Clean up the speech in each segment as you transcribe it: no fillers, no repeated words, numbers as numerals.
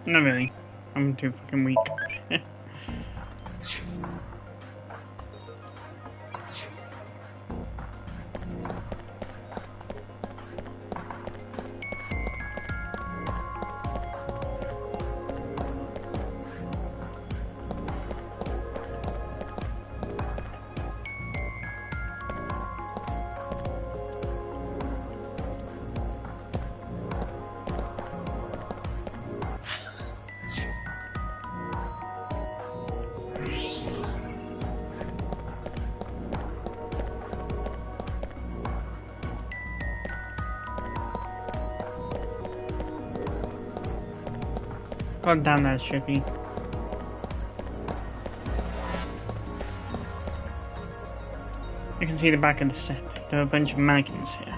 Not really. I'm too fucking weak. God damn, that's trippy. You can see the back of the set. There are a bunch of mannequins here.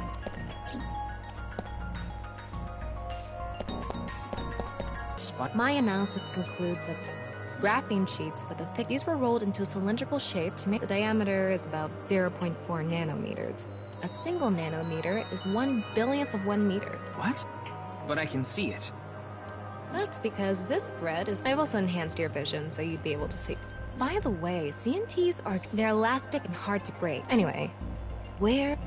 My analysis concludes that graphene sheets with a thick... These were rolled into a cylindrical shape to make... The diameter is about 0.4 nanometers. A single nanometer is 1/1000th of 1 meter. What? But I can see it. That's because this thread is... I've also enhanced your vision so you'd be able to see. By the way, CNTs are... They're elastic and hard to break. Anyway, where...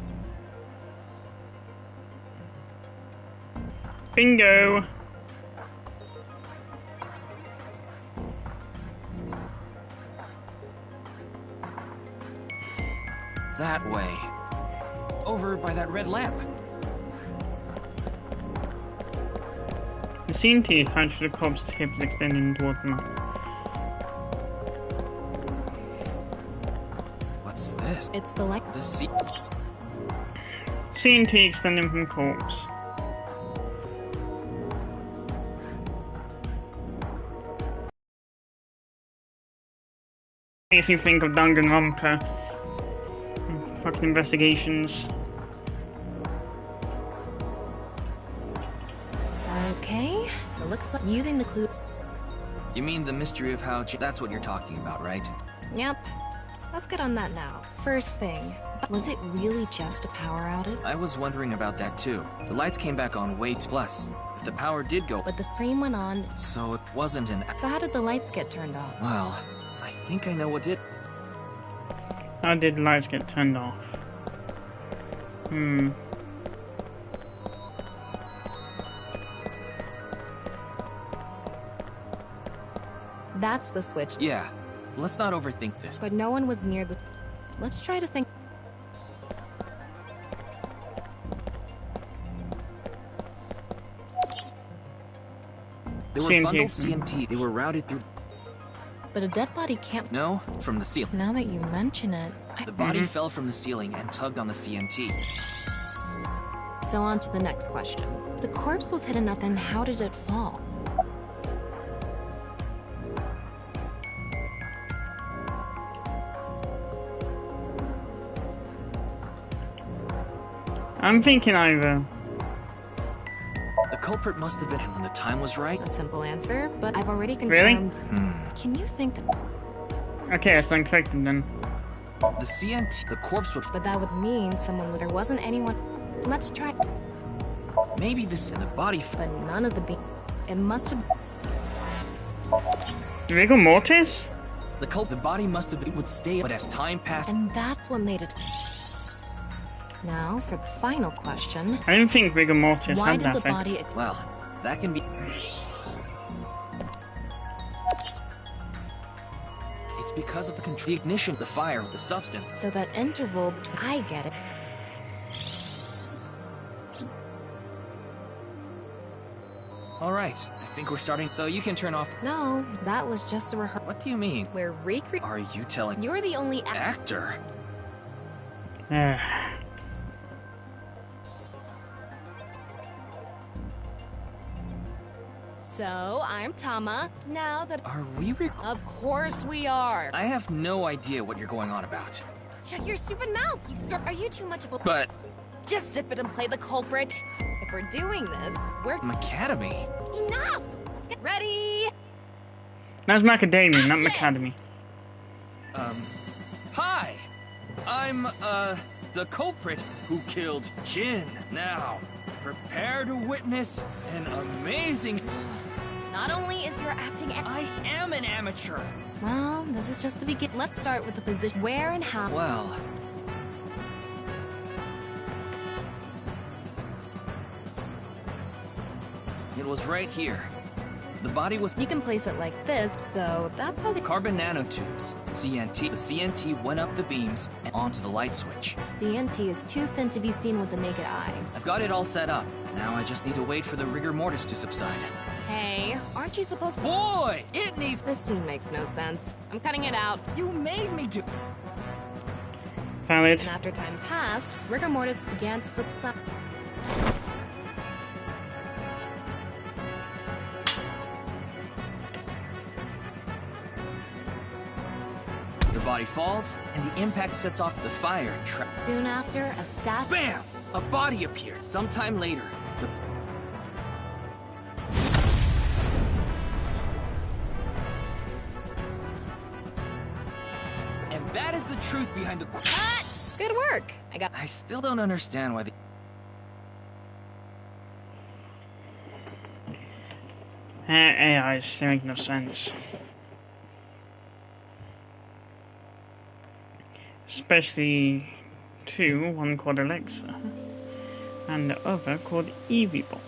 Bingo! That way. Over by that red lamp. The CNT attached to the corpse tip is extending towards the mouth. What's this? It's the light... The CNT extending from corpse. Makes me think of Danganronpa. Fucking investigations. Okay, it looks like using the clue... You mean the mystery of how... That's what you're talking about, right? Yep. Let's get on that now. First thing, was it really just a power outage? I was wondering about that too. The lights came back on way too... Plus, if the power did go... But the stream went on... So it wasn't an... So how did the lights get turned off? Well, I think I know what did... How did the lights get turned off? That's the switch. Yeah. Let's not overthink this. But no one was near the... Let's try to think... They were bundled CMT. They were routed through... But a dead body can't... No, from the ceiling. Now that you mention it... The body fell from the ceiling and tugged on the CNT. So on to the next question. The corpse was hidden up, then how did it fall? I'm thinking either. The culprit must have been when the time was right. A simple answer, but I've already confirmed... Really? Can you think... Okay, it's uncorrected then. The CNT, the corpse would... But that would mean someone would... There wasn't anyone... Let's try... Maybe this and the body... But none of the It must have... Rigor mortis? The body must have... It would stay, but as time passed... And that's what made it... Now, for the final question... I didn't think rigor mortis Why had did that the thing. body... Well, that can be... It's because of the ignition, the fire, the substance. So that interval... I get it. All right, I think we're starting, so you can turn off... No, that was just a rehearsal. What do you mean? We're recreating... Are you telling... You're the only actor? So, I'm Tama. Now that... Are we Of course we are! I have no idea what you're going on about. Shut your stupid mouth! Are you too much of a... But... Just zip it and play the culprit. If we're doing this, we're... Macadamy? Enough! Let's get ready! That's Macadamia, not Macadamy. Hi! I'm, the culprit who killed Jin. Now, prepare to witness an amazing... Not only is your acting... I am an amateur! Well, this is just the beginning. Let's start with the position. Where and how... Well... It was right here. The body was... You can place it like this, so that's how the... Carbon nanotubes. CNT. The CNT went up the beams and onto the light switch. CNT is too thin to be seen with the naked eye. I've got it all set up. Now I just need to wait for the rigor mortis to subside. Hey, aren't you supposed to... Boy! It needs... This scene makes no sense. I'm cutting it out. You made me do... Valid. And after time passed, rigor mortis began to subside. The body falls, and the impact sets off the fire trap. Soon after, a staff... BAM! A body appeared. Sometime later, the... And that is the truth behind the... Cut! Good work! I still don't understand why the... AIs, they make no sense. Especially two, one called Alexa, and the other called EeveeBot.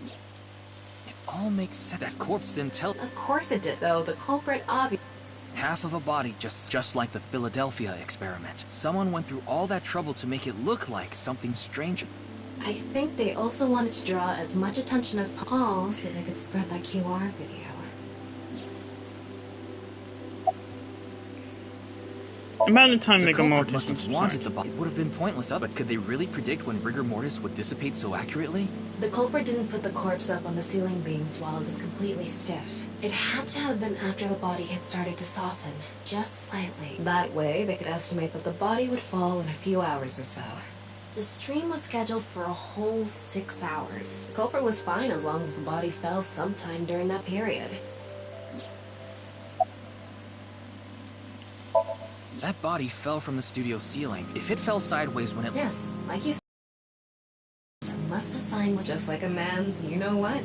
It all makes sense. That corpse didn't tell... Of course it did, though. The culprit obviously... Half of a body, just like the Philadelphia experiment. Someone went through all that trouble to make it look like something strange. I think they also wanted to draw as much attention as possible so they could spread that QR video. About the time The rigor culprit mortis must have was wanted the started. body. It would have been pointless, but could they really predict when rigor mortis would dissipate so accurately? The culprit didn't put the corpse up on the ceiling beams while it was completely stiff. It had to have been after the body had started to soften, just slightly. That way, they could estimate that the body would fall in a few hours or so. The stream was scheduled for a whole 6 hours. The culprit was fine as long as the body fell sometime during that period. That body fell from the studio ceiling. If it fell sideways when it... Yes, like you said. Unless the sign was just like a man's you-know-what.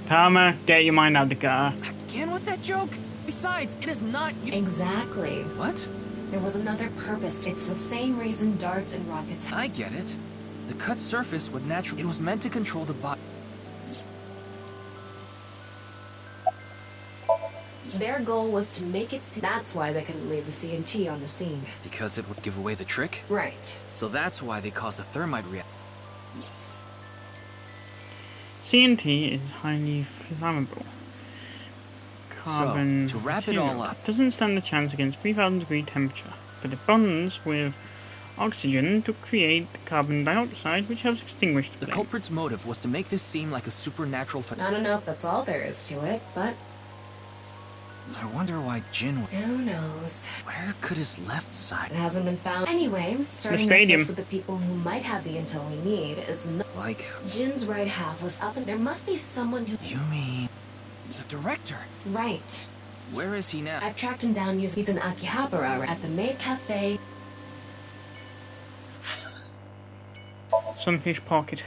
Karma, get your mind out the gutter. Again with that joke? Besides, it is not... Exactly. What? There was another purpose. It's the same reason darts and rockets... I get it. The cut surface would naturally... It was meant to control the body. Their goal was to make it see. That's why they couldn't leave the CNT on the scene. Because it would give away the trick? Right. So that's why they caused a thermite reaction. CNT is highly flammable. Carbon So, to wrap it all up... doesn't stand a chance against 3000 degree temperature, but it bonds with oxygen to create carbon dioxide, which helps extinguish the The flame. culprit's motive was to make this seem like a supernatural I don't know if that's all there is to it, but I wonder why Jin... who knows? Where could his left side... It hasn't been found. Anyway, starting a search for the people who might have the intel we need is not... Like... Jin's right half was up and there must be someone who... You mean... the director? Right. Where is he now? I've tracked him down using... He's in Akihabara at the Maid Cafe. Sunfish pocket.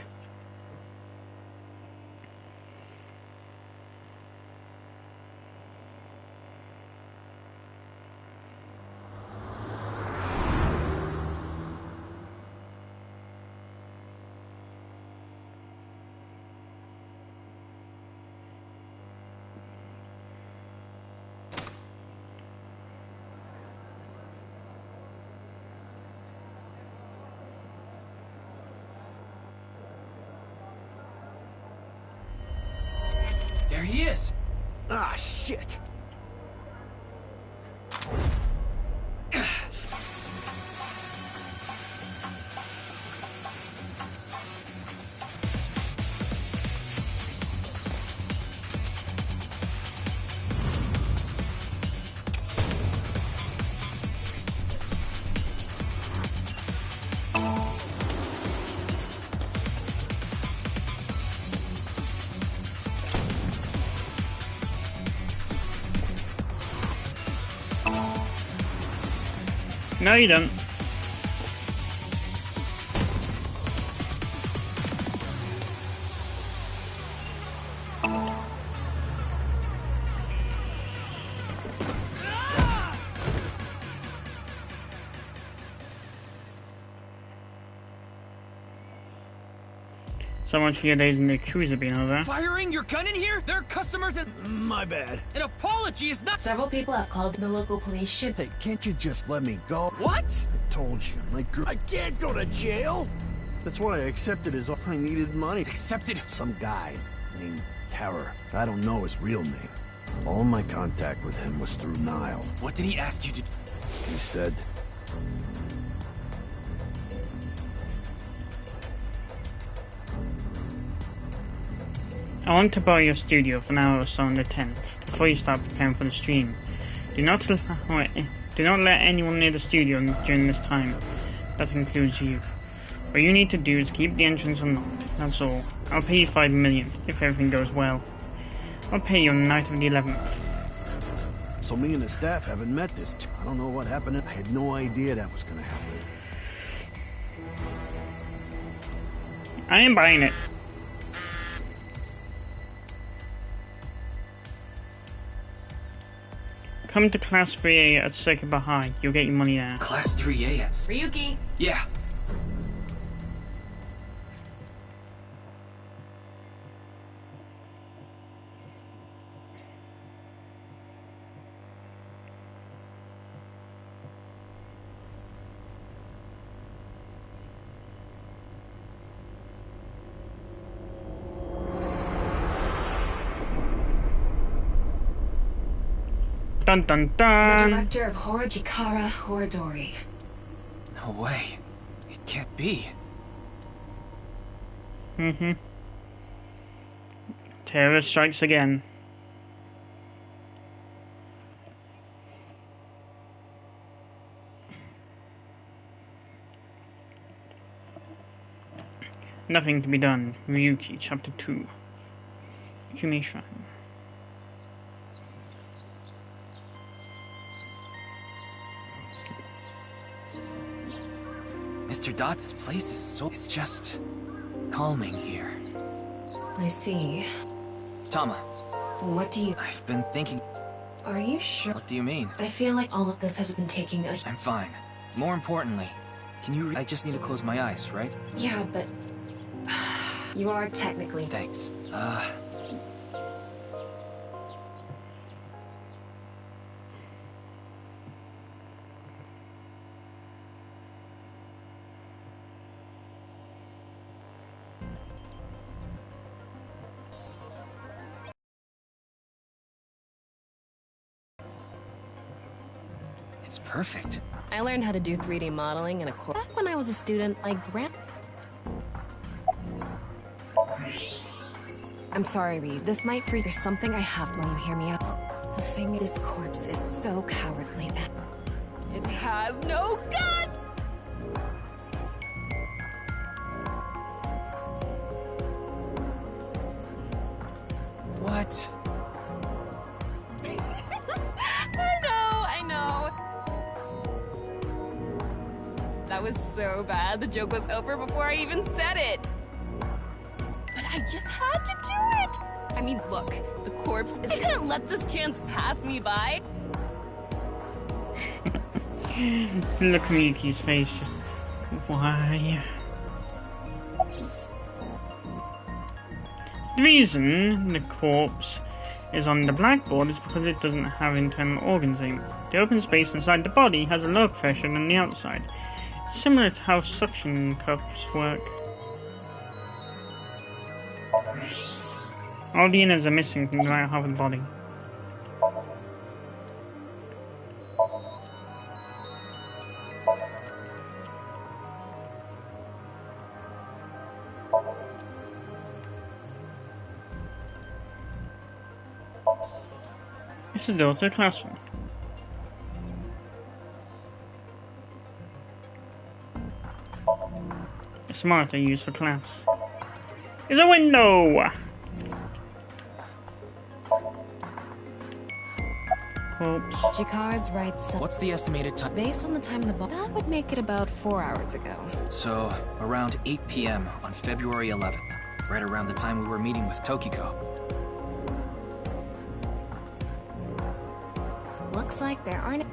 There he is! Ah, shit! No, you don't. so much for your days in the cruiser being over. Firing your gun in here? There are customers and... My bad. An apology is not... Several people have called the local police should... Hey, can't you just let me go? What? I told you, my girl. I can't go to jail! That's why I accepted his offer. I needed money. Accepted? Some guy named Terror. I don't know his real name. All my contact with him was through Nile. What did he ask you to... He said... I want to borrow your studio for an hour or so on the 10th, before you start preparing for the stream. Do not let anyone near the studio during this time. That includes you. What you need to do is keep the entrance unlocked, that's all. I'll pay you 5 million, if everything goes well. I'll pay you on the night of the 11th. So me and the staff haven't met this. I don't know what happened. I had no idea that was gonna happen. I ain't buying it. Come to Class 3A at Circuit Bar High. You'll get your money there. Class 3A at... Ryuki! Yeah. Dun dun The dun! director of Horojikara Horodori. No way. It can't be. Terror strikes again. Nothing to be done. Ryuki, Chapter 2. Yume Shrine. Mr. Dot, this place is so... It's just... calming here. I see. Tama, What do you... I've been thinking... Are you sure? What do you mean? I feel like all of this has been taking a... I'm fine. More importantly, can you... I just need to close my eyes, right? Yeah, but... You are technically... Thanks. It's perfect. I learned how to do 3D modeling in a course. Back when I was a student, my I'm sorry, Reed. This might freak. There's something I have. Will you hear me out? The thing is, this corpse is so cowardly that... It has no gut! What? I know. That was so bad. The joke was over before I even said it. But I just had to do it. I mean, look, the corpse is... I couldn't let this chance pass me by. Look at Miyuki's face, just... Why? The reason the corpse is on the blackboard is because it doesn't have internal organs anymore. The open space inside the body has a lower pressure than the outside, similar to how suction cups work. All the innards are missing from the right half of the body. This is the door to the classroom. It's a monitor used for class. There's a window! Oops. Jikar's right side. What's the estimated time? Based on the time the ball, that would make it about 4 hours ago. So, around 8 p.m. on February 11th. Right around the time we were meeting with Tokiko. Looks like there aren't...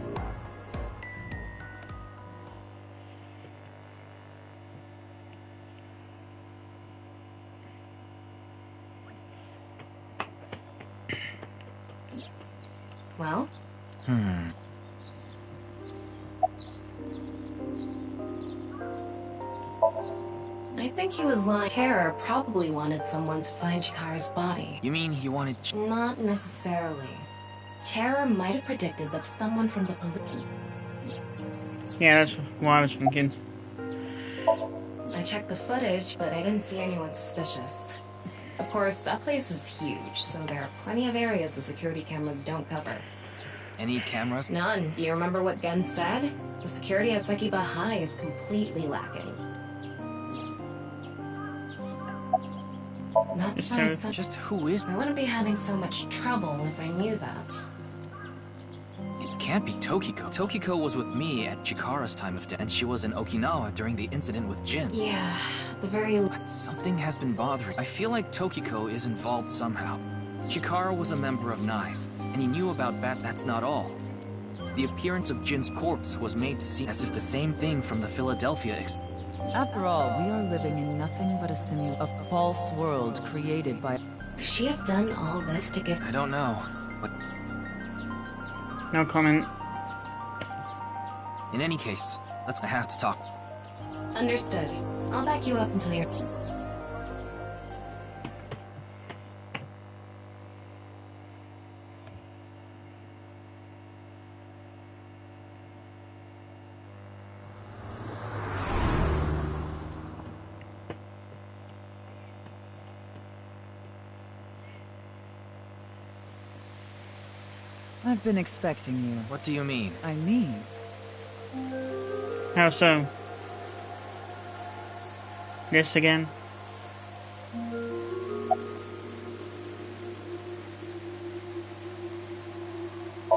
Well? I think he was lying. Kara probably wanted someone to find Chikara's body. You mean he wanted... Not necessarily. Terra might have predicted that someone from the police... Yeah, that's what I was thinking. I checked the footage, but I didn't see anyone suspicious. Of course, that place is huge, so there are plenty of areas the security cameras don't cover. Any cameras? None. Do you remember what Gen said? The security at Sekiba High is completely lacking. That's why Just who is... I wouldn't be having so much trouble if I knew that. It can't be Tokiko. Tokiko was with me at Chikara's time of death, and she was in Okinawa during the incident with Jin. Yeah, the very... But something has been bothering. I feel like Tokiko is involved somehow. Chikara was a member of NICE, and he knew about bats. That's not all. The appearance of Jin's corpse was made to seem as if the same thing from the Philadelphia experience. After all, we are living in nothing but a false world created by... Could she have done all this to give... I don't know, but... No comment. In any case, I have to talk. Understood. I'll back you up until you're... I've been expecting you. What do you mean? I mean... How so? This again?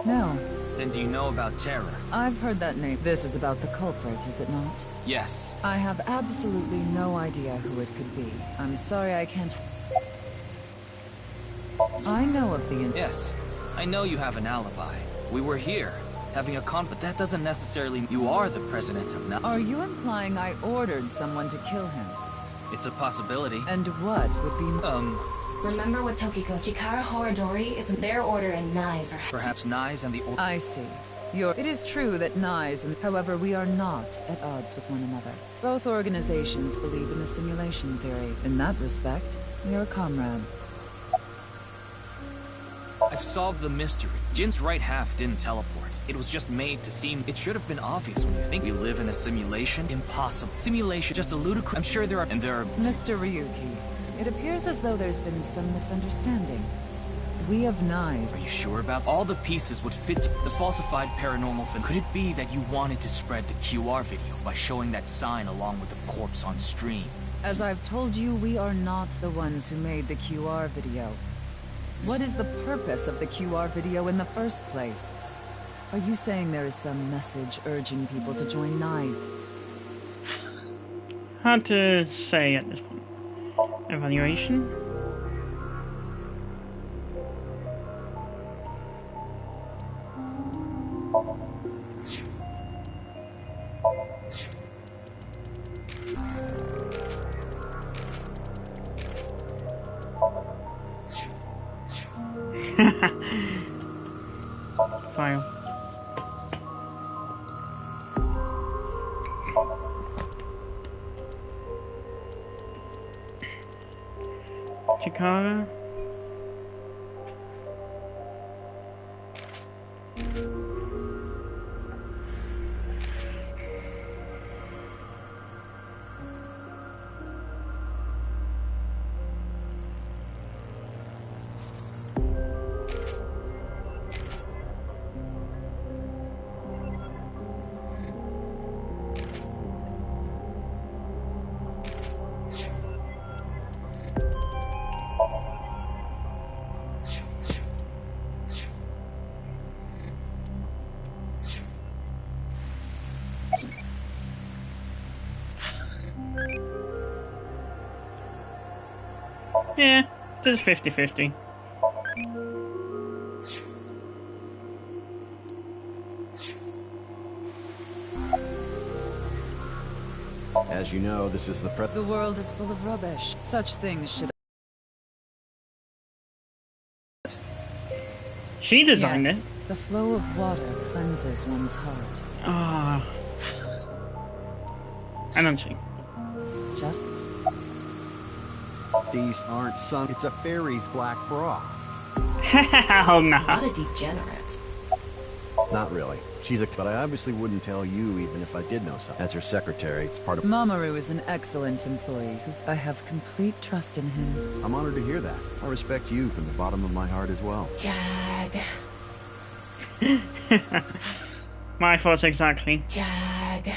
No. Then do you know about Terror? I've heard that name. This is about the culprit, is it not? Yes. I have absolutely no idea who it could be. I'm sorry I can't... I know of the... Yes. I know you have an alibi. We were here, having a but that doesn't necessarily mean you are the president of now. Are you implying I ordered someone to kill him? It's a possibility. And what would be... Remember what Tokiko's Chikara Horadori isn't their order in NICE or... Perhaps NICE and the... I see. It is true that NICE and... However, we are not at odds with one another. Both organizations believe in the simulation theory. In that respect, we are comrades. I've solved the mystery. Jin's right half didn't teleport. It was just made to seem... It should have been obvious when you think we live in a simulation. Impossible. Simulation, just a ludicrous... I'm sure there are... And there are... Mr. Ryuki, it appears as though there's been some misunderstanding. We of NICE... Are you sure about... All the pieces would fit the falsified paranormal film. Could it be that you wanted to spread the QR video by showing that sign along with the corpse on stream? As I've told you, we are not the ones who made the QR video. What is the purpose of the QR video in the first place? Are you saying there is some message urging people to join NICE? Hard to say at this point. Evaluation? File. Chikara. Yeah, it's 50-50. As you know, this is the The world is full of rubbish. Such things should... She designed it. The flow of water cleanses one's heart. Ah. I don't see. Just These aren't sun. It's a fairy's black bra. Hell no. What a degenerate. Not really. She's a... But I obviously wouldn't tell you even if I did know something. As her secretary, it's part of... Mamoru is an excellent employee. I have complete trust in him. I'm honored to hear that. I respect you from the bottom of my heart as well. Gag. My thoughts exactly. Gag.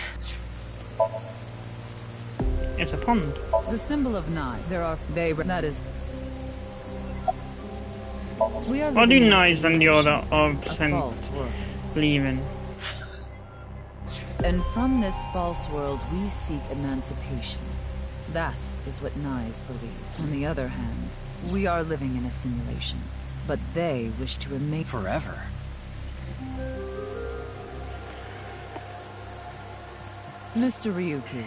It's a pond. The symbol of nine. That is... We are What do living in a Knives and the simulation, Order of a false world. believe in? And from this false world, we seek emancipation. That is what Knives believe. On the other hand, we are living in a simulation. But they wish to remain Forever. Mr. Ryuki,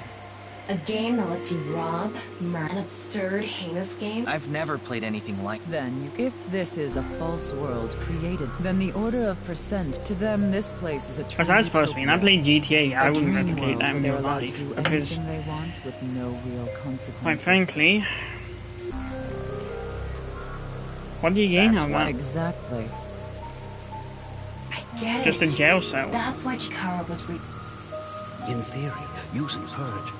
A game that lets you rob, murder, an absurd, heinous game? I've never played anything like then, if this is a false world created, then the order of percent, to them this place is a true As I was supposed to be, and I played GTA, I a wouldn't dream replicate world that where in they're real allowed life. to do Because, anything they want with no real consequences. quite frankly, what do you gain out of that? Exactly. I get it. Just a jail cell. That's why Chikara was In theory, using purge,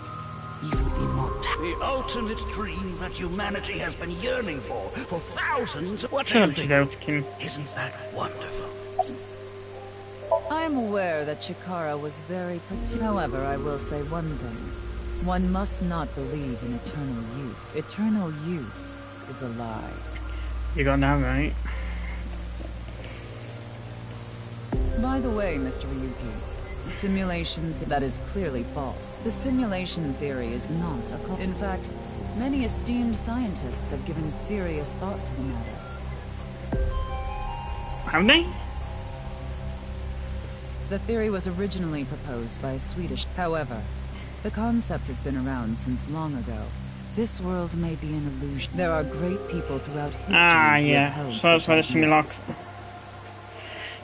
even immortality. The ultimate dream that humanity has been yearning for thousands. What do you Shut think? up, Jokin. Isn't that wonderful? I am aware that Chikara was very particular. However, I will say one thing. One must not believe in eternal youth. Eternal youth is a lie. You got that right. By the way, Mr. Ryuki, simulation that is clearly false. The simulation theory is not a cult. In fact, many esteemed scientists have given serious thought to the matter. Have they? The theory was originally proposed by a Swedish. However, the concept has been around since long ago. This world may be an illusion. There are great people throughout history Ah, who yeah. have held So that's such where the ideas. simulacrum.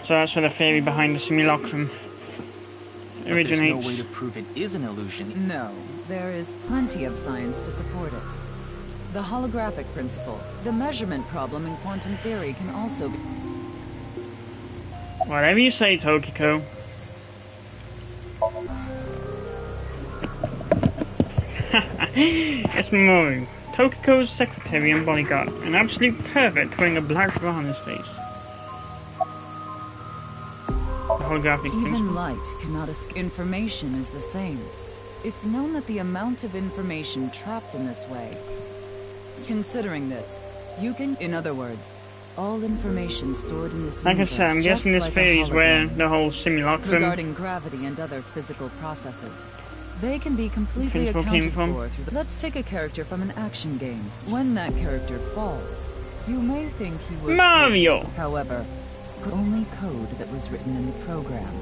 So that's where the theory behind the simulacrum But there's no originates. way to prove it is an illusion. No, there is plenty of science to support it. The holographic principle, the measurement problem in quantum theory can also be... Whatever you say, Tokiko. It's Mamoru, Tokiko's secretary and bodyguard, an absolute pervert wearing a black bra on his face. The holographic principle. Even light cannot escape. Information is the same. It's known that the amount of information trapped in this way. Considering this, you can... In other words, all information stored in this Like I universe, said, I'm guessing this just like a theory is where hologram, the whole simulacrum regarding gravity and other physical processes. They can be completely Principle came accounted from? for through the... Let's take a character from an action game. When that character falls, you may think he was... Mario! However, only code that was written in the program.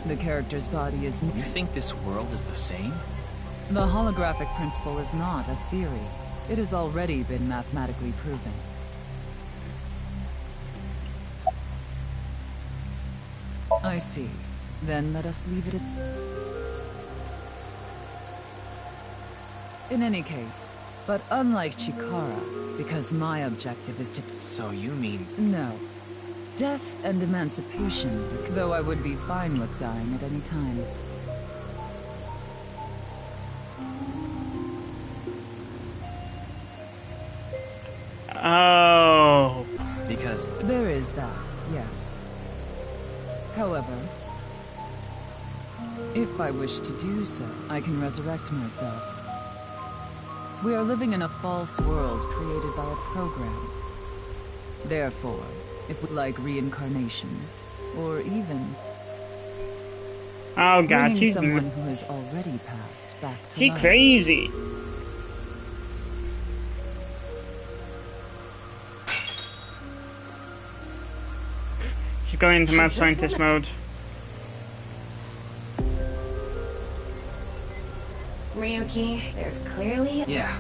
The character's body is... You think this world is the same? The holographic principle is not a theory. It has already been mathematically proven. I see. Then let us leave it at... In any case, but unlike Chikara, because my objective is to... So you mean... No. Death and emancipation, though I would be fine with dying at any time. Oh. Because... There is that, yes. However, if I wish to do so, I can resurrect myself. We are living in a false world created by a program. Therefore, if we like reincarnation, or even Oh god, bringing she's someone who has already passed back to she life. crazy. She's going into mad Has this scientist woman- mode. Ryuki, there's clearly... Yeah.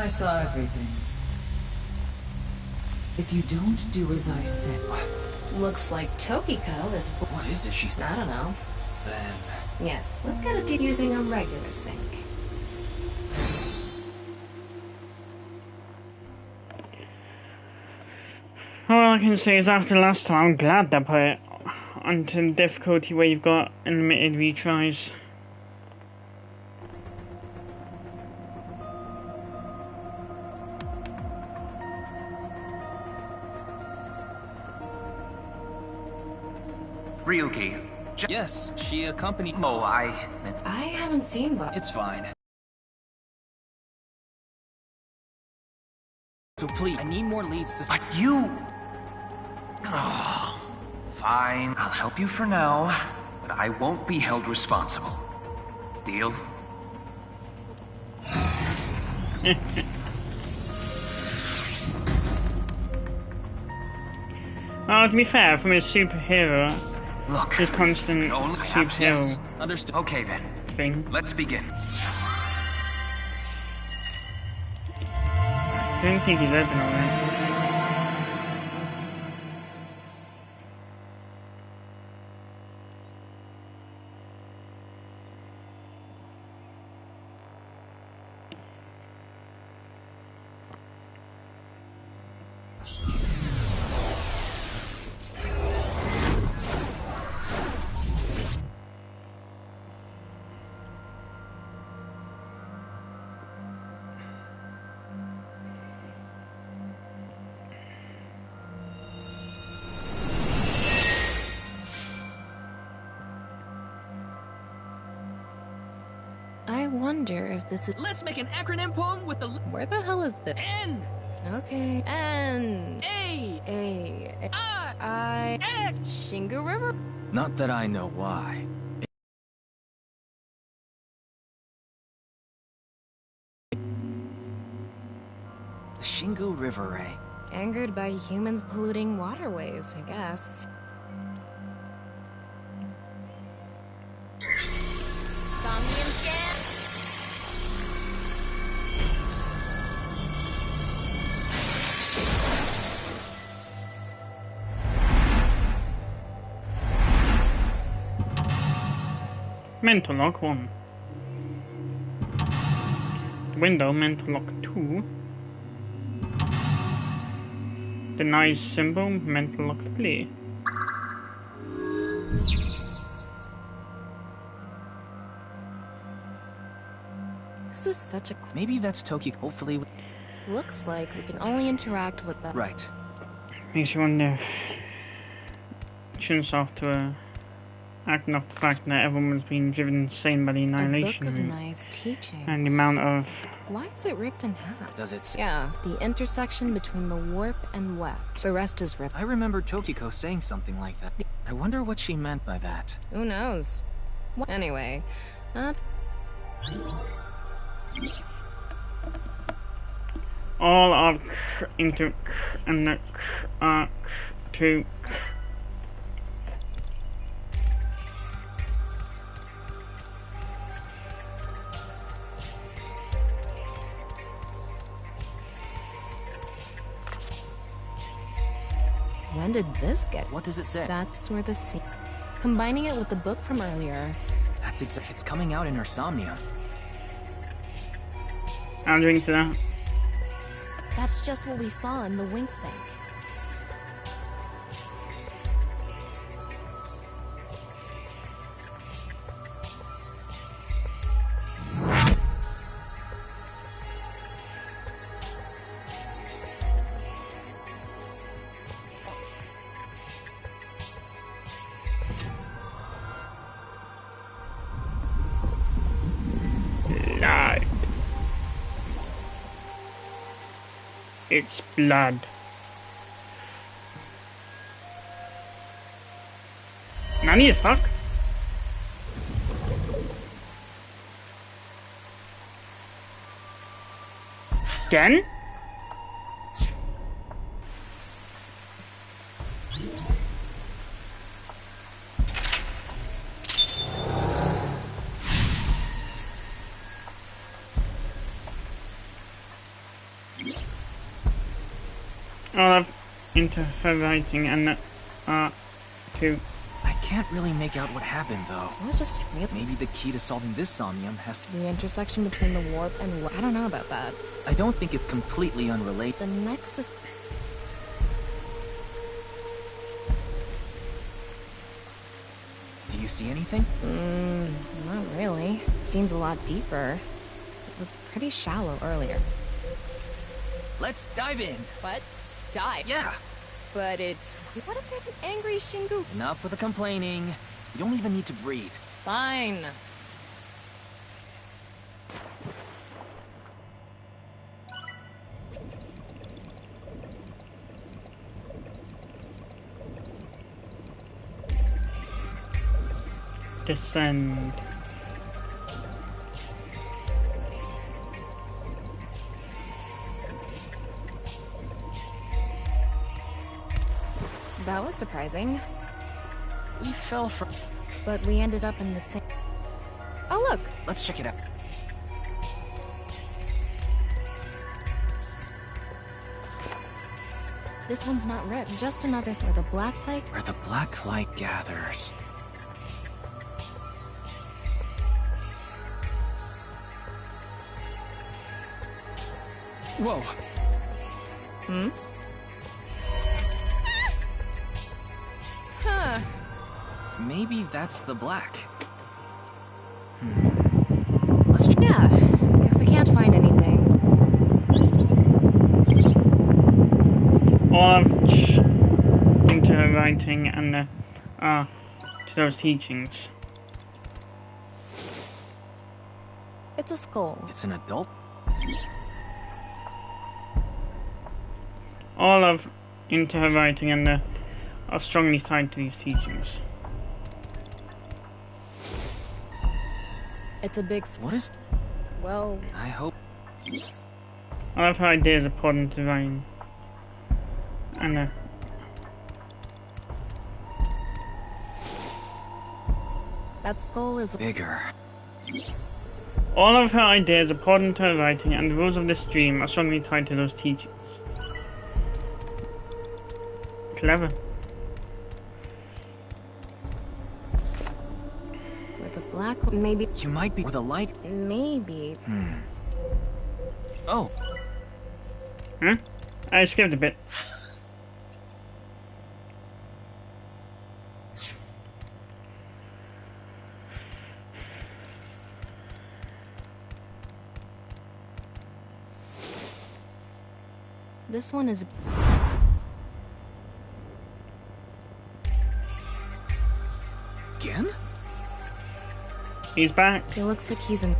I saw everything. If you don't do as I said... Looks like Tokiko is... What is it she's... I don't know. Then... Yes, let's get it using a regular sink. All I can say is after last time, I'm glad they put it onto the difficulty where you've got unlimited retries. Ryuki. Yes, she accompanied... Oh, I haven't seen but It's fine. So please, I need more leads to... But you... Oh, fine. I'll help you for now, but I won't be held responsible. Deal? Well, to be fair, from a superhero, Look, just constant only perhaps, superhero yes. Understood. Okay then, thing. let's begin. I don't think he's open already. I wonder if this is... Let's make an acronym poem with the... Where the hell is this? N! Okay. N. A! A. I! X! Shingu River? Not that I know why. The Shingu River, eh? Angered by humans polluting waterways, I guess. Somnium scan? Mental lock 1. Window, mental lock 2. Denies symbol, mental lock 3. This is such a... Maybe that's Toki. Hopefully... Looks like we can only interact with the... Right. Makes you wonder. Shouldn't off to acting off the fact that everyone's been driven insane by the A book annihilation of route. nice teachings. And the amount of... Why is it ripped in half? Does it say... Yeah, the intersection between the warp and weft. The rest is ripped. I remember Tokiko saying something like that. I wonder what she meant by that. Who knows? Anyway, that's... all of into and the to When did this get? What does it say? That's where the scene... Combining it with the book from earlier. That's exact. It's coming out in her somnium. I'll drink to that. That's just what we saw in the wink sink. Blood. It's blood. Nani the fuck? Again? into her writing and the art to... I can't really make out what happened, though. It was just real. Maybe the key to solving this somnium has to... The intersection between the warp and... I don't know about that. I don't think it's completely unrelated. The nexus... Do you see anything? Not really. Seems a lot deeper. It was pretty shallow earlier. Let's dive in. What? Dive? Yeah. But it's... What if there's an angry Shingu? Enough with the complaining. You don't even need to breathe. Fine. Descend. That was surprising. We fell from... But we ended up in the same... Oh, look! Let's check it out. This one's not ripped. Just another where the black plague... Where the black light gathers. Whoa. Hmm? Huh. Maybe that's the black. Yeah, if we can't find anything. All into her writing and the to those teachings. It's a skull. It's an adult? All of into her writing and the are strongly tied to these teachings. It's a big... What is... Well... I hope... I love her ideas are poured into writing. And that skull is... bigger. all of her ideas are poured into her writing, and the rules of this dream are strongly tied to those teachings. Clever. With a black... Maybe... You might be with a light... Maybe... Oh! Huh? I skipped a bit. This one is... Again? He's back. It looks like he's in...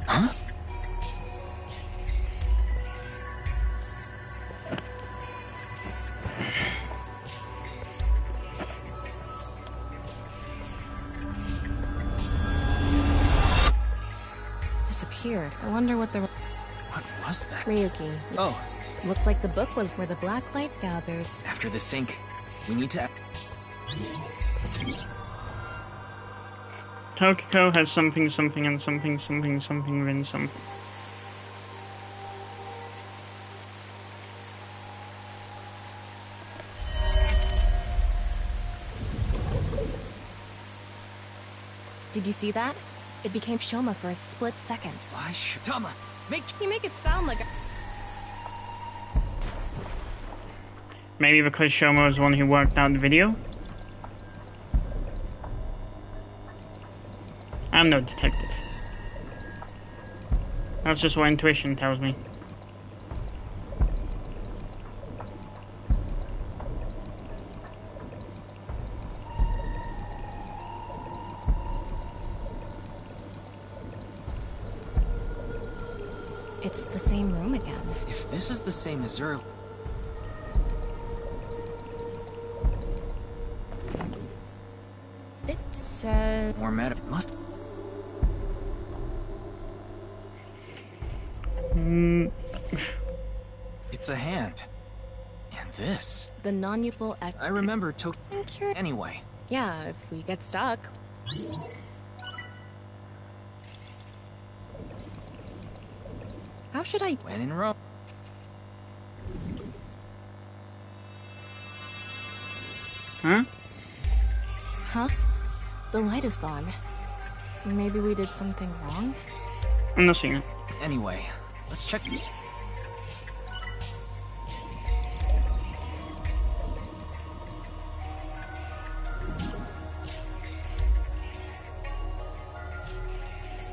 Huh? Disappeared. I wonder what the... What was that? Ryuki. Oh, Looks like the book was where the black light gathers. after the sync, we need to... Tokiko has something and something written something. Did you see that? It became Shoma for a split second. Why should... Tama, make... You make it sound like a... Maybe because Shoma was the one who worked out the video? I'm no detective. That's just what intuition tells me. It's the same room again. If this is the same as earlier... It says... More meta... It must... It's a hand. And This? The non-usable I remember I'm curious. Anyway. Yeah, if we get stuck. How should I... When in Rome. Huh? Huh? The light is gone. Maybe we did something wrong? I'm not seeing it. Anyway, let's check.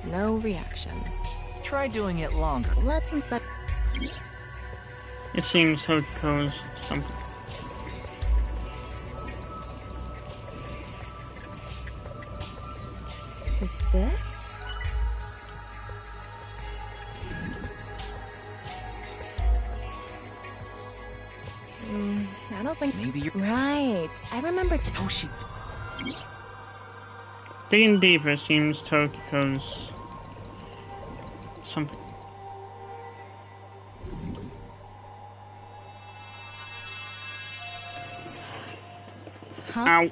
No reaction. Try doing it longer. Let's inspect... It seems Tokiko's something. Is this? I don't think... Maybe you're... Right. I remember... Oh, she... Digging deeper seems Tokiko's something. Huh? Ow.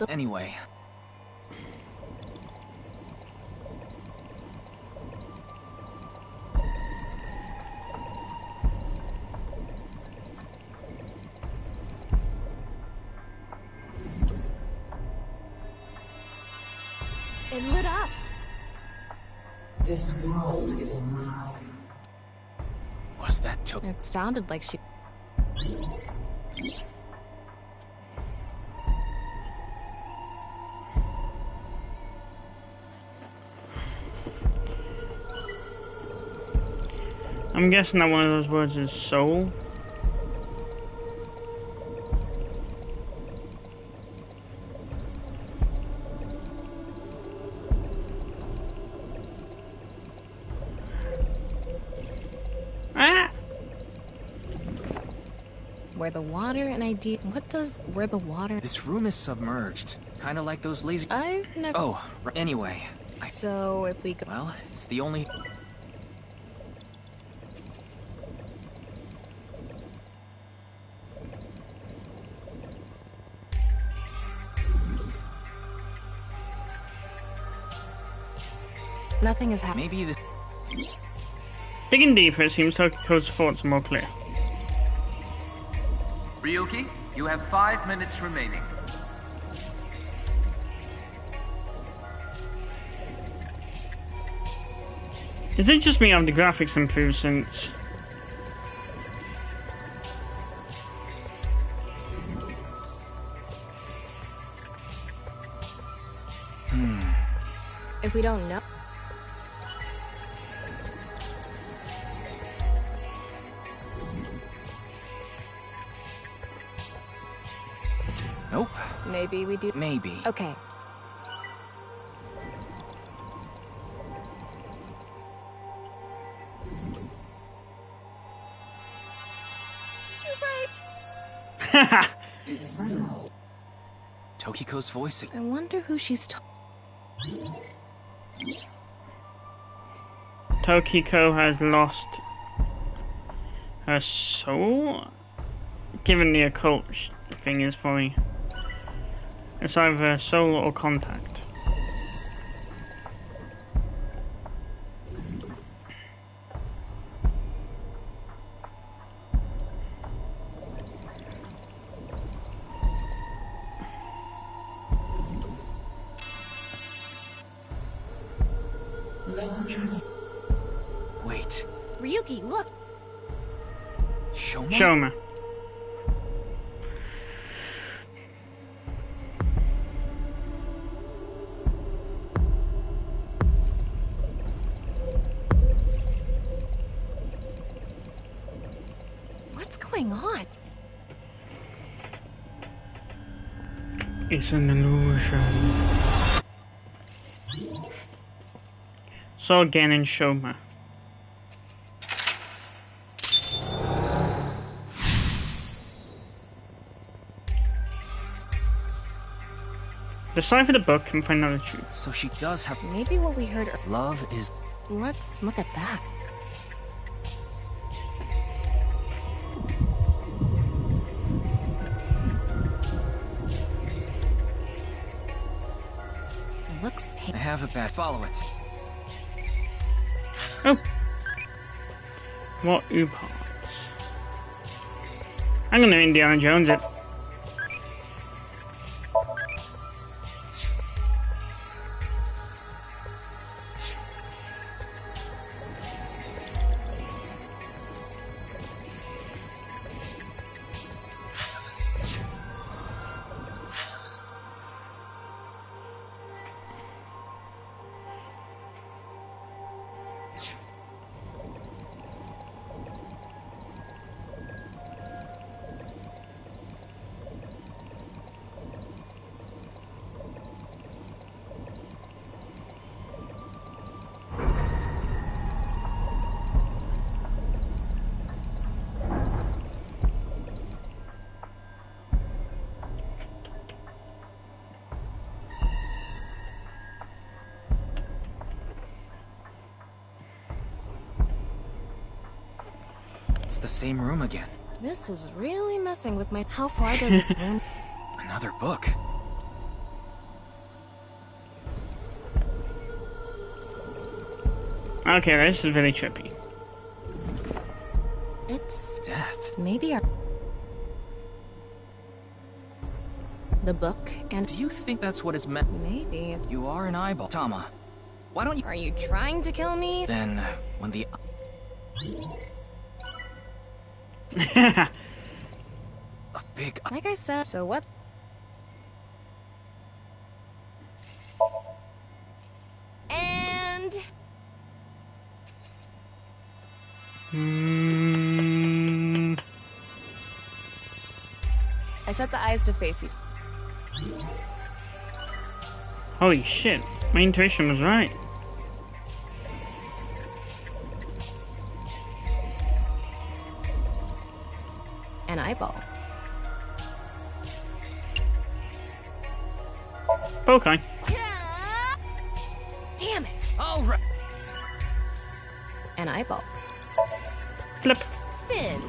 Anyway. It lit up. This world is alive. Was that It sounded like she... I'm guessing that one of those words is soul. Ah! Where the water and idea... What does where the water... This room is submerged. Kinda like those lazy... I've never... Oh, anyway. So if we go... Well, it's the only... Nothing is happening. Maybe this... Digging deeper, it seems Tokiko's thoughts are more clear. Ryuki, you have 5 minutes remaining. Is it just me or have the graphics improved since... If we don't know... Nope. Maybe we do... Maybe. Okay. Too bright! Tokiko's voice... I wonder who she's Tokiko has lost her soul? Given the occult thing is probably... It's either soul or contact. Wait. Ryuki, look! Shoma? Shoma. What's going on? It's an illusion. So again in Shoma. Decipher the book and find out the truth. So she does have... Maybe what we heard... Love is... Let's look at that. It looks I have a bad follow it. Oh. What parts? I'm gonna Indiana Jones it. It's the same room again. This is really messing with my... How far does this room... Another book. Okay, this is really trippy. It's... Death. Maybe our... The book and... Do you think that's what it's meant? Maybe. You are an eyeball. Tama, why don't you... Are you trying to kill me? Then, when the... A big... Like I said, so what? And... I set the eyes to face each. Holy shit, my intuition was right. An eyeball. Okay. Damn it! All right. An eyeball. Flip. Spin.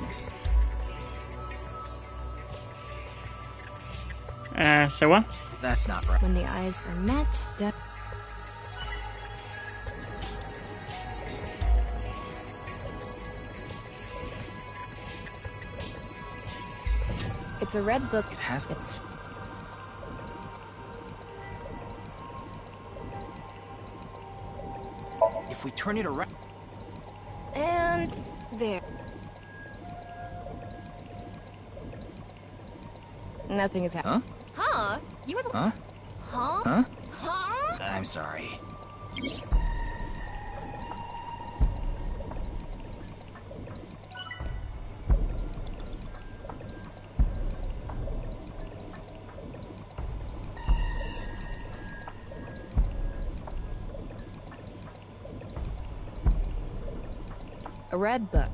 So what? That's not right. When the eyes are met, death. It's a red book. It has... It's... If we turn it around... And... there. Nothing is happening. Huh? Huh? You were the... Huh? Huh? Huh? Huh? I'm sorry. A red book.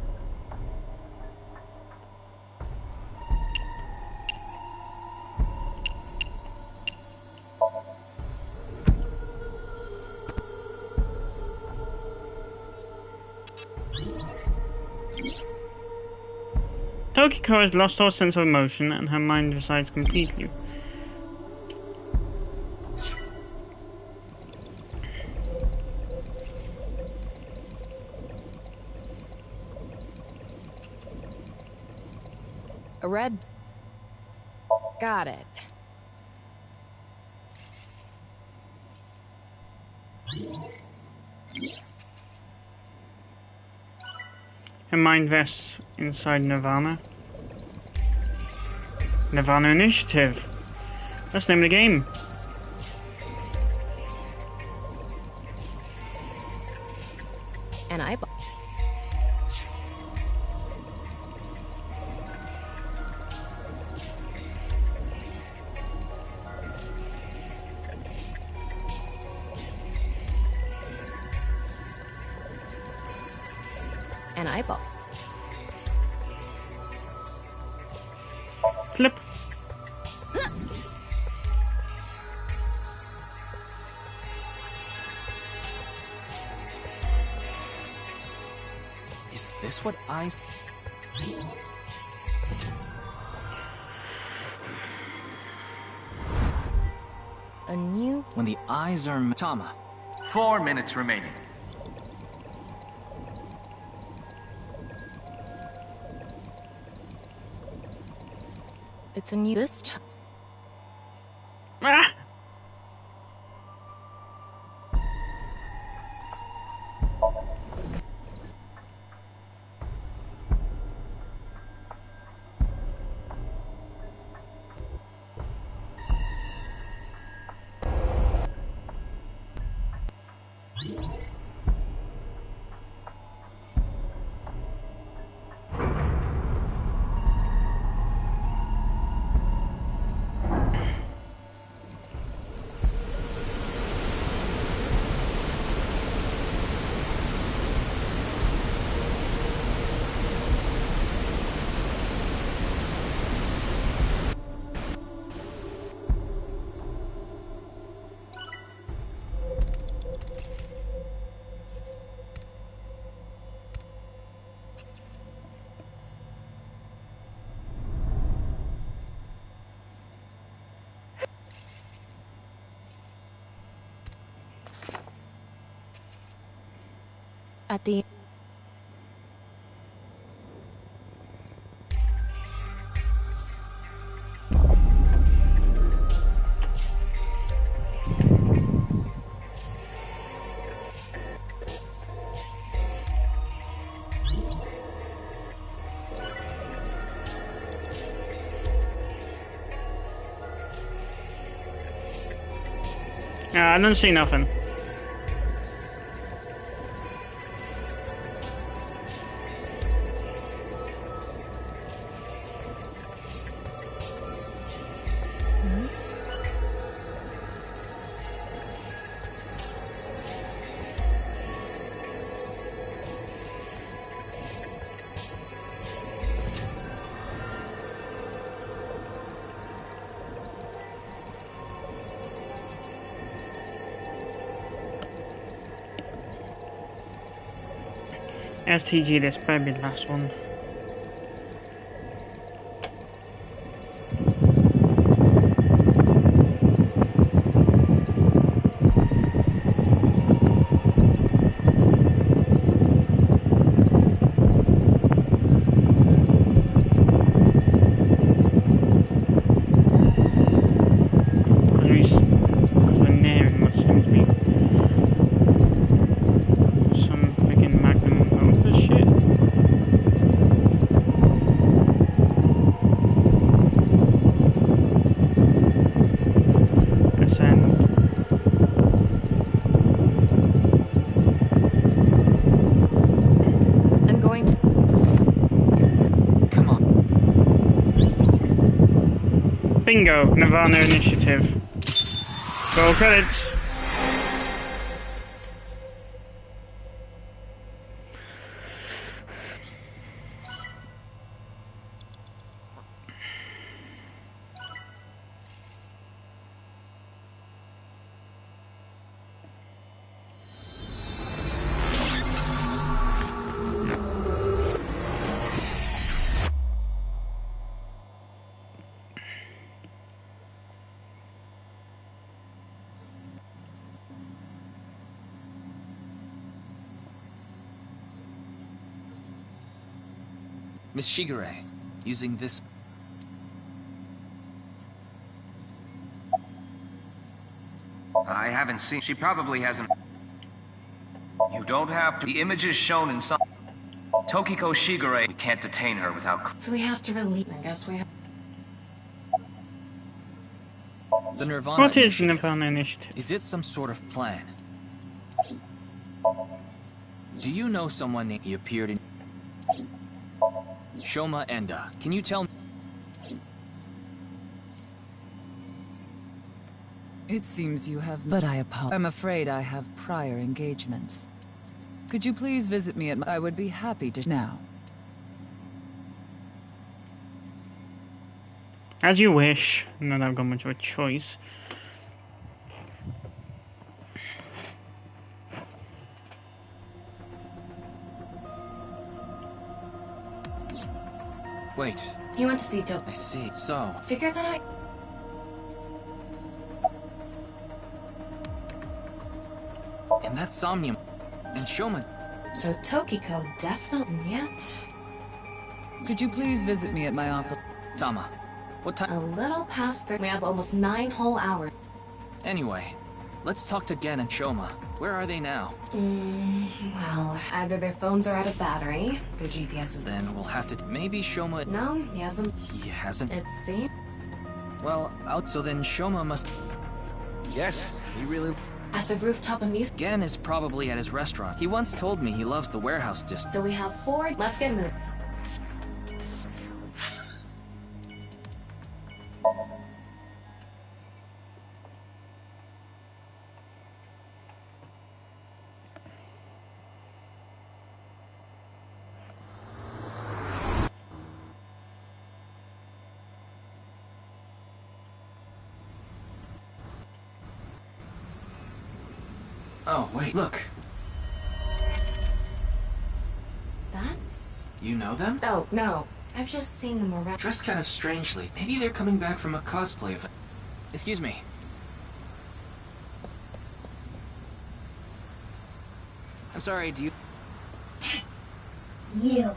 Tokiko has lost all sense of emotion and her mind resides completely. A red... Got it. Her mind rests inside Nirvana. Nirvana Initiative. That's the name of the game. An eyeball. An eyeball. Flip. Is this what eyes... A new... When the eyes are... Tama. 4 minutes remaining. It's a new... This time... Ah! At the... I don't see nothing. STG, this better be the last one. Bingo, Nirvana initiative. Roll credits. Miss Shigure, using this... I haven't seen... She probably hasn't... You don't have to... The images shown in some... Tokiko Shigure... We can't detain her without... So we have to release... I guess we have... The Nirvana What is initiative. Nirvana initiative? Is it some sort of plan? Do you know someone named... He appeared in... Shoma Enda. Can you tell me... It seems you have... But I apologize. I'm afraid I have prior engagements. Could you please visit me at my... I would be happy to... Now. As you wish. Not that I've got much of a choice. Wait, You went to see Bill. I see. So, Figure that And that Somnium. And Shoma. So Tokiko definitely yet. Could you please visit me at my office? Tama, what time? A little past 3. We have almost 9 whole hours. Anyway, let's talk to Gen and Shoma. Where are they now? Well, either their phones are out of battery, their GPS is... Then we'll have to... Maybe Shoma... No, he hasn't. He hasn't... It seems... Well, so then Shoma must... Yes, he really... At the rooftop amusement... Gen is probably at his restaurant. He once told me he loves the warehouse district. So we have 4... Let's get moving. Oh, wait, look. That's... You know them? Oh, no. I've just seen them around. Dressed kind of strangely. Maybe they're coming back from a cosplay event. Excuse me. I'm sorry, do you... You.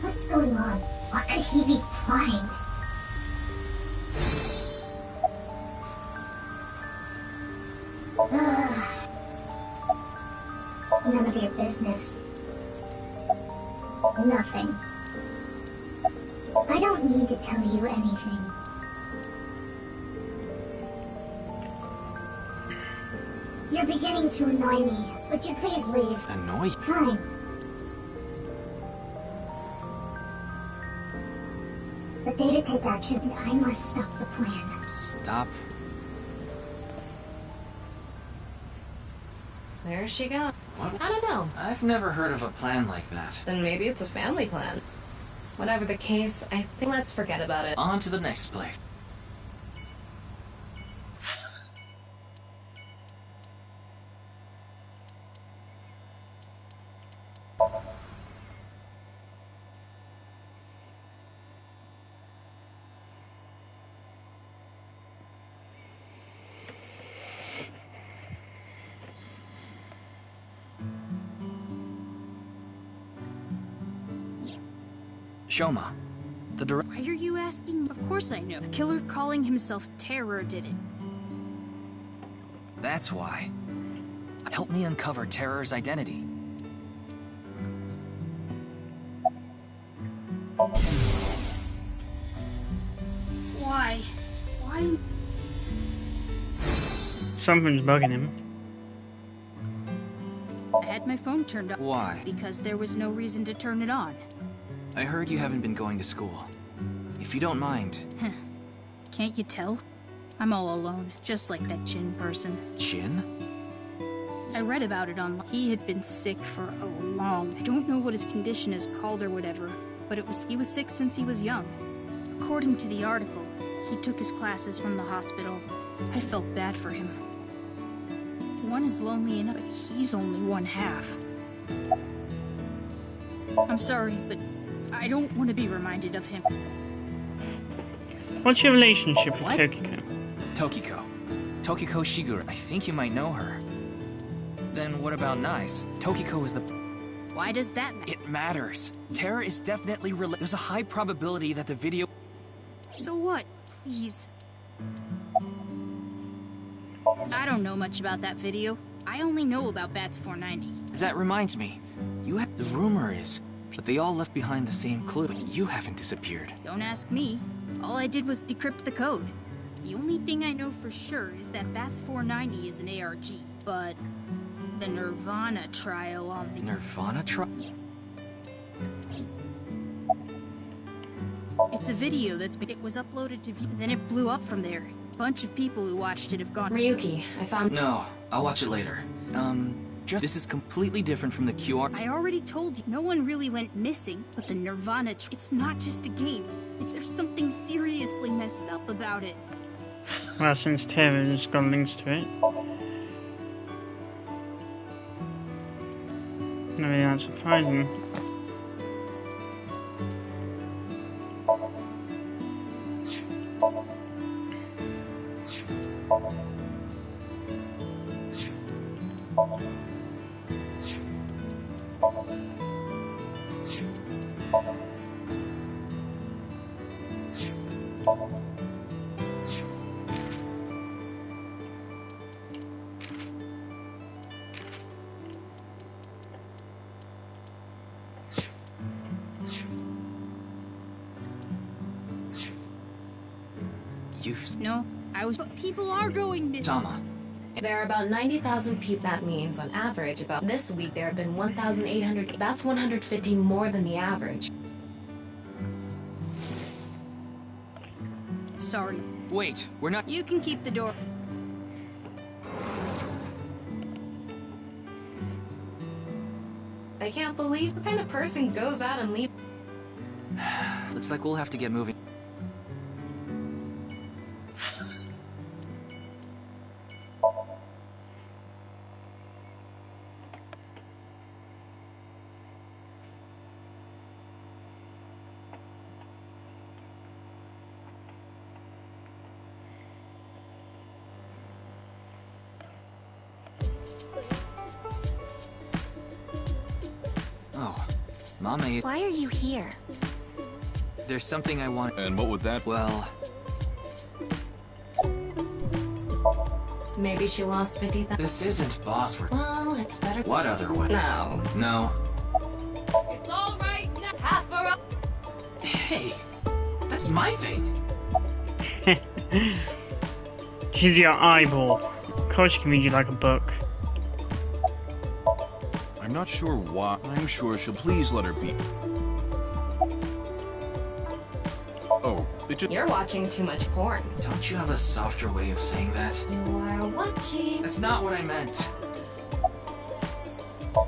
What's going on? What could he be plotting? None of your business. Nothing. I don't need to tell you anything. You're beginning to annoy me. Would you please leave? Annoy? Fine. The day to take action, and I must stop the plan. Stop. There she goes. What? I don't know. I've never heard of a plan like that. Then maybe it's a family plan. Whatever the case, I think let's forget about it. On to the next place. Shoma, the director. Why are you asking? Of course I know. The killer calling himself Terror did it. That's why. Help me uncover Terror's identity. Why? Why? Something's bugging him. I had my phone turned off. Why? Because there was no reason to turn it on. I heard you haven't been going to school. If you don't mind... Can't you tell? I'm all alone, just like that Jin person. Jin? I read about it online. He had been sick for a long... I don't know what his condition is called or whatever, but he was sick since he was young. According to the article, he took his classes from the hospital. I felt bad for him. One is lonely enough, but he's only one half. I'm sorry, but I don't want to be reminded of him. What's your relationship with What? Tokiko? Tokiko Shigure. I think you might know her. Then what about Nice? Tokiko is the... Why does that matter? It matters. Terror is definitely There's a high probability that the video... So what? Please. I don't know much about that video. I only know about Bats 490. That reminds me. The rumor is that they all left behind the same clue, but you haven't disappeared. Don't ask me. All I did was decrypt the code. The only thing I know for sure is that Bats 490 is an ARG, but the Nirvana trial on the... Nirvana trial? It's a video it was uploaded to view, then it blew up from there. A bunch of people who watched it have gone... Ryuki, I found... No, I'll watch it later. This is completely different from the QR... I already told you, no one really went missing, but the Nirvana it's not just a game. There's something seriously messed up about it. Well, since Terror has got links to it. No, really not surprising. No, but people are going missing. Tama. There are about 90,000 people. That means, on average, about this week there have been 1,800. That's 150 more than the average. Sorry. Wait, we're not. You can keep the door. I can't believe what kind of person goes out and leaves. Looks like we'll have to get moving. Oh, Mama. Why are you here? There's something I want. And what would that? Well, Maybe she lost 50,000. this isn't boss work. Well, it's better. What other way? No. No. It's all right now. Half for up. Hey, that's my thing. She's your eyeball. Of course she can read you like a book. I'm not sure why. I'm sure she'll please let her be. Oh, it just. You're watching too much porn. Don't you have a softer way of saying that? You are watching. That's not what I meant.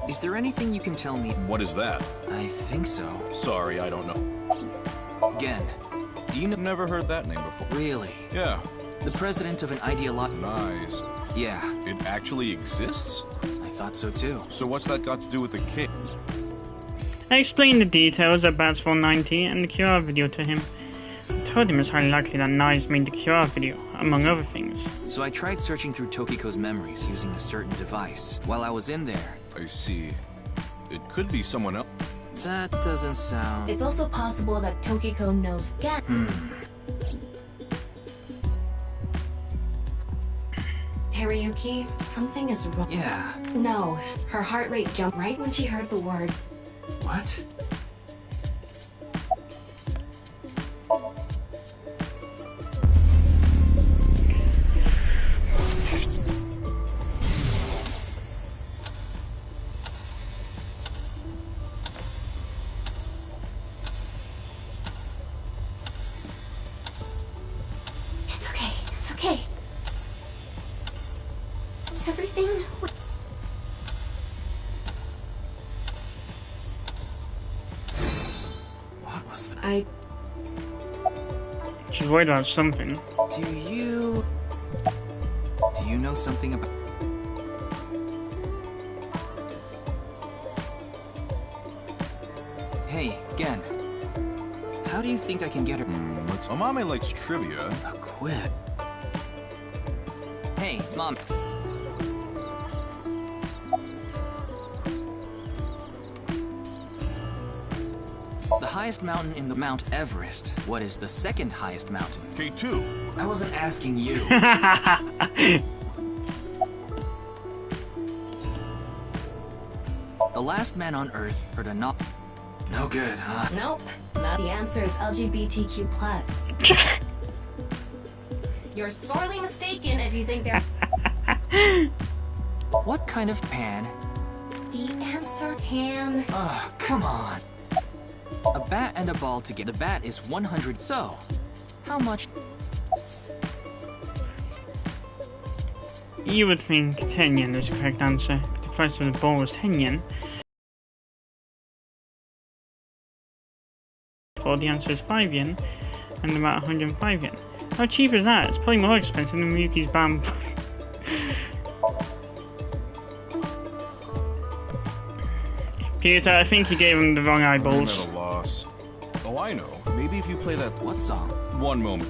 Is there anything you can tell me? What is that? I think so. Sorry, I don't know. Again, do you know? Never heard that name before. Really? Yeah. The president of an ideology. Nice. Yeah, It actually exists? I thought so too. So what's that got to do with the kid? I explained the details of Bats 490 and the QR video to him. I told him it's highly likely that Knives made the QR video, among other things. So I tried searching through Tokiko's memories using a certain device. While I was in there, I see. It could be someone else. that doesn't sound... It's also possible that Tokiko knows Gan. Hariyuki, something is wrong. Yeah. No, her heart rate jumped right when she heard the word. What? It's okay. It's okay. Everything. What was that? She's worried about something. Do you know something about... Hey, Gen. How do you think I can get her... Amame likes trivia. A quit. Hey, Mom. The highest mountain in the Mount Everest. What is the second highest mountain? K2. I wasn't asking you. The last man on Earth heard a knock. No good, huh? Nope. The answer is LGBTQ+. You're sorely mistaken if you think they're... What kind of pan? The answer can... Ugh, come on. A bat and a ball together. The bat is 100. So, how much? You would think 10 yen is the correct answer. The price of the ball was 10 yen. Well, the answer is 5 yen, and about 105 yen. How cheap is that? It's probably more expensive than Miyuki's bamboo. Peter, I think you gave him the wrong I'm eyeballs. at a loss. Oh, I know. Maybe if you play that... What song? One moment.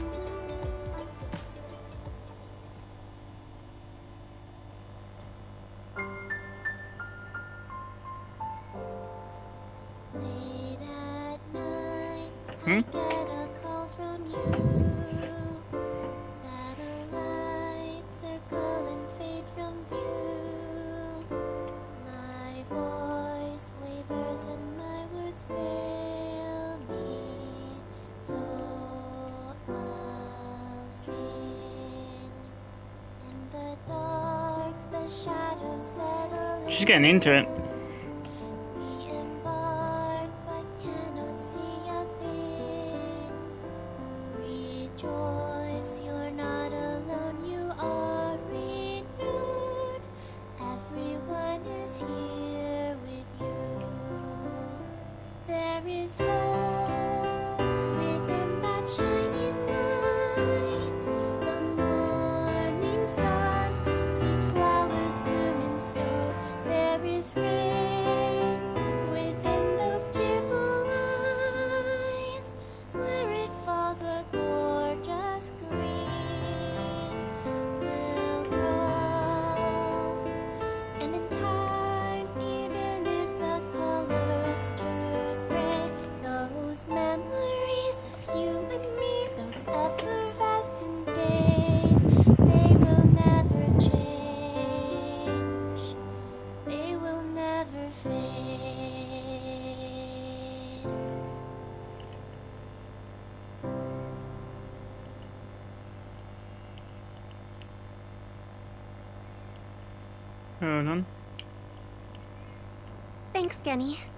she's getting into it. Thanks, Genny.